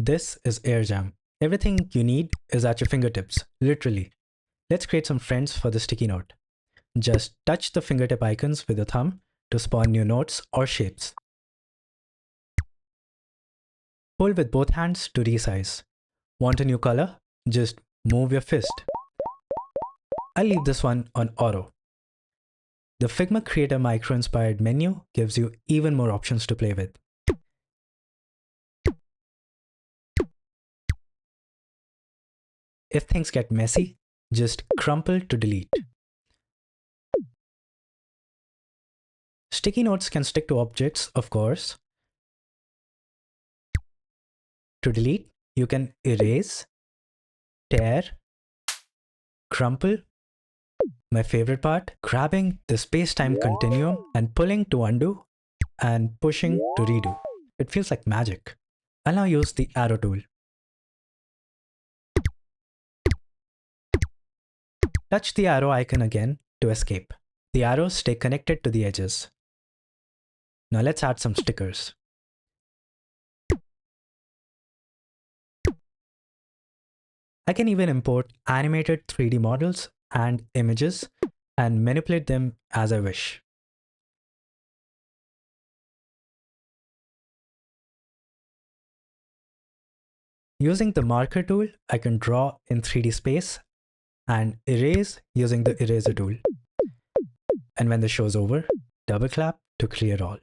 This is AirJam. Everything you need is at your fingertips, literally. Let's create some friends for the sticky note. Just touch the fingertip icons with your thumb to spawn new notes or shapes. Pull with both hands to resize. Want a new color? Just move your fist. I'll leave this one on auto. The Figma Creator Micro-inspired menu gives you even more options to play with. If things get messy, just crumple to delete. Sticky notes can stick to objects, of course. To delete, you can erase, tear, crumple. My favorite part, grabbing the space-time continuum and pulling to undo and pushing to redo. It feels like magic. I'll now use the arrow tool. Touch the arrow icon again to escape. The arrows stay connected to the edges. Now let's add some stickers. I can even import animated 3D models and images and manipulate them as I wish. Using the marker tool, I can draw in 3D space and erase using the eraser tool. And when the show's over, double clap to clear all.